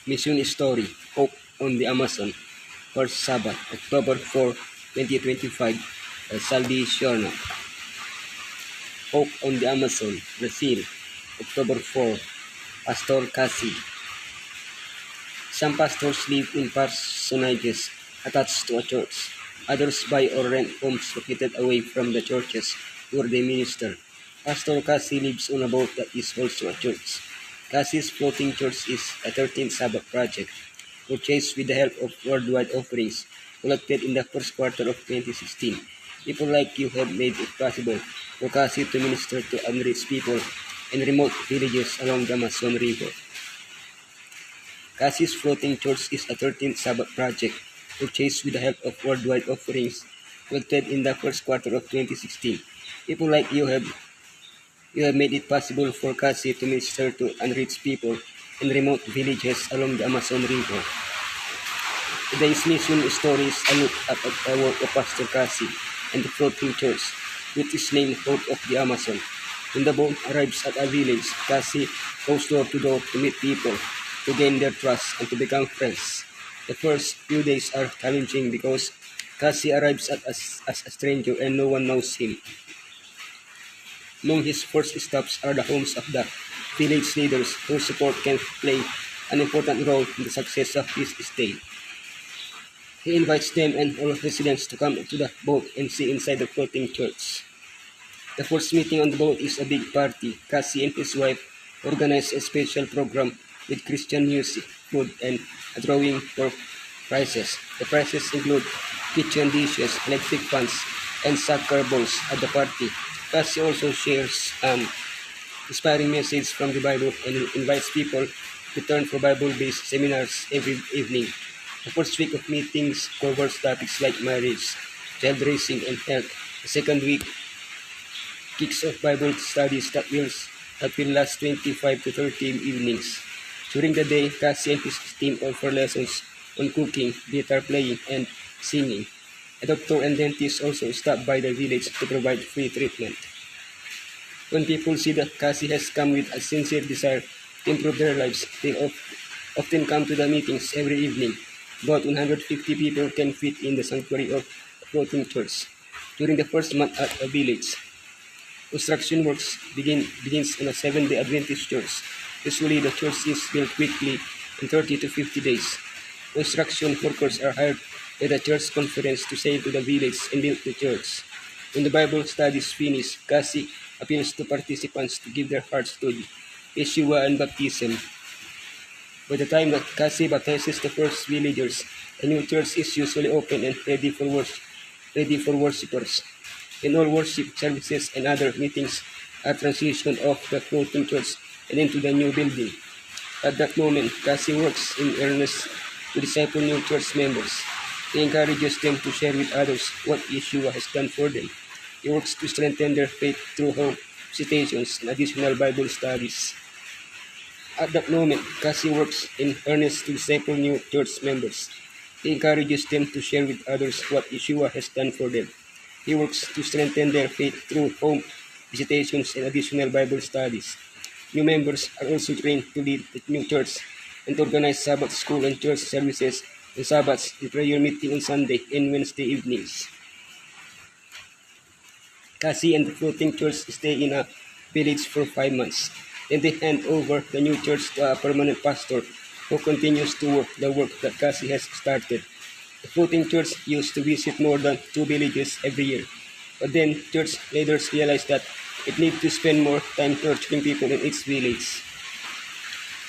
Mission Story, Hope on the Amazon, First Sabbath, October 4, 2025, El Salvacion. Hope on the Amazon, Brazil, October 4, Pastor Cassie. Some pastors live in parsonages attached to a church. Others buy or rent homes located away from the churches where they minister. Pastor Cassie lives on a boat that is also a church. Cassie's floating church is a 13th Sabbath project, purchased with the help of worldwide offerings collected in the first quarter of 2016. People like you have made it possible for Cassie to minister to unreached people in remote villages along the Amazon River. Cassie's floating church is a 13th Sabbath project, purchased with the help of worldwide offerings collected in the first quarter of 2016. People like you have made it possible for Cassie to minister to unreached people in remote villages along the Amazon River. Today's mission story is a look at the work of Pastor Cassie and the floating church, which is named Hope of the Amazon. When the boat arrives at a village, Cassie goes door to door to meet people, to gain their trust and to become friends. The first few days are challenging because Cassie arrives as a stranger and no one knows him. Among his first stops are the homes of the village leaders whose support can play an important role in the success of his stay. He invites them and all residents to come to the boat and see inside the floating church. The first meeting on the boat is a big party. Cassie and his wife organize a special program with Christian music, food, and a drawing for prizes. The prizes include kitchen dishes, electric fans, and soccer balls at the party. Cassie also shares an inspiring message from the Bible and invites people to turn for Bible-based seminars every evening. The first week of meetings covers topics like marriage, child raising, and health. The second week kicks off Bible studies that will last 25 to 30 evenings. During the day, Cassie and his team offer lessons on cooking, guitar playing, and singing. A doctor and dentist also stop by the village to provide free treatment. When people see that Cassie has come with a sincere desire to improve their lives, they often come to the meetings every evening. About 150 people can fit in the sanctuary of a floating church. During the first month at a village, construction works begins in a Seventh-day Adventist church. Usually, the church is built quickly in 30 to 50 days. Construction workers are hired by the church conference to sail to the village and build the church. When the Bible studies finish, Cassie appeals to participants to give their hearts to Yeshua and baptism. By the time that Cassie baptizes the first villagers, the new church is usually open and ready for worshippers. In all worship services and other meetings are transitioned off the floating church and into the new building. At that moment, Cassie works in earnest to disciple new church members. He encourages them to share with others what Yeshua has done for them. He works to strengthen their faith through home visitations and additional Bible studies. At that moment, Cassie works in earnest to disciple new church members. He encourages them to share with others what Yeshua has done for them. He works to strengthen their faith through home visitations and additional Bible studies. New members are also trained to lead the new church and to organize Sabbath school and church services on Sabbaths and prayer meeting on Sunday and Wednesday evenings. Cassie and the floating church stay in a village for 5 months. Then they hand over the new church to a permanent pastor who continues to work the work that Cassie has started. The floating church used to visit more than 2 villages every year. But then church leaders realized that it needed to spend more time nurturing people in its village.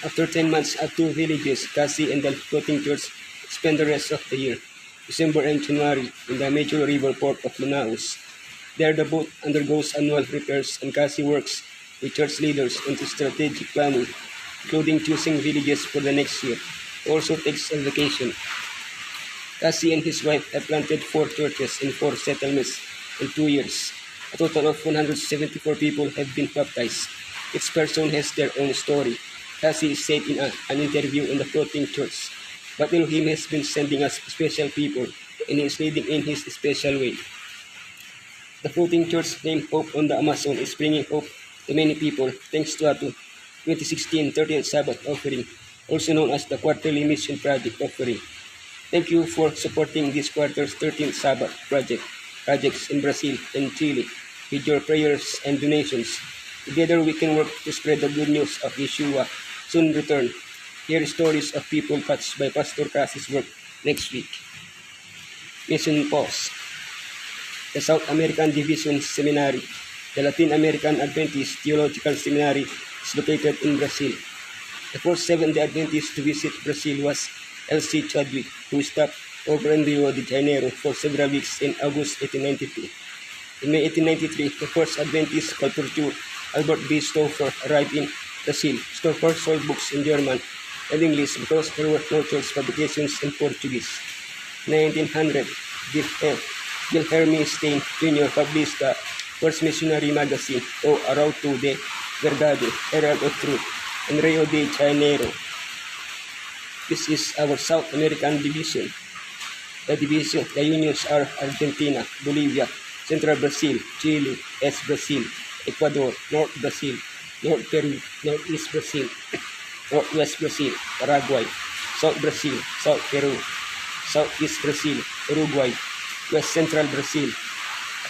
After 10 months at 2 villages, Cassie and the floating church spend the rest of the year, December and January, in the major river port of Manaus. There the boat undergoes annual repairs and Cassie works with church leaders into strategic planning, including choosing villages for the next year. He also takes a vacation. Cassie and his wife have planted 4 churches in 4 settlements in 2 years. A total of 174 people have been baptized. Each person has their own story. Cassie said in an interview in the floating church, "But Elohim has been sending us special people, and He is leading in His special way." The floating church named Hope on the Amazon is bringing hope to many people thanks to a 2016 30th Sabbath offering also known as the Quarterly Mission Project offering. Thank you for supporting this quarter's 13th Sabbath projects in Brazil and Chile with your prayers and donations. Together we can work to spread the good news of Yeshua soon return. Hear stories of people touched by Pastor Cass's work next week. Mission Pause. The South American Division Seminary, the Latin American Adventist Theological Seminary, is located in Brazil. The first Seventh-day Adventist to visit Brazil was L.C. Chadwick, who stopped over in Rio de Janeiro for several weeks in August 1892. In May 1893, the first Adventist culture, Albert B. Stauffer, arrived in Brazil. Stauffer sold books in German and English because there were no church publications in Portuguese. In 1900, Guilherme Stein Jr. published the first missionary magazine, O Arauto de Verdade, Herald of Truth, in Rio de Janeiro. This is our South American division. The unions are Argentina, Bolivia, Central Brazil, Chile, East Brazil, Ecuador, North Brazil, North Peru, Northeast Brazil, Northwest Brazil, Paraguay, South Brazil, South Peru, Southeast Brazil, Uruguay, West Central Brazil,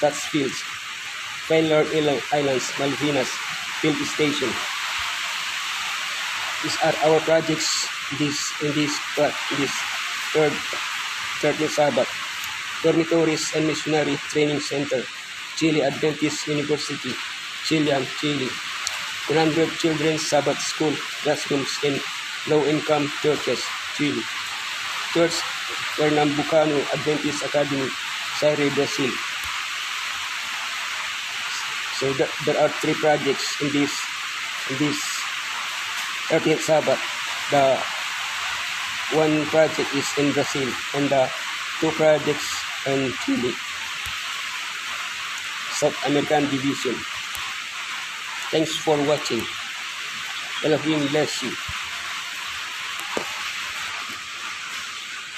Catskills, Failure Islands, Malvinas, Field Station. These are our projects in this third Sabbath. Dormitories and Missionary Training Center, Chile Adventist University, Chilian, Chile. 100 children's Sabbath school classrooms in low-income churches, Chile. Church Pernambucano Adventist Academy, Zaire, Brazil. So there are 3 projects in this 30th Sabbath. The one project is in Brazil and the 2 projects in Chile. South American Division. Thanks for watching. Elohim bless you.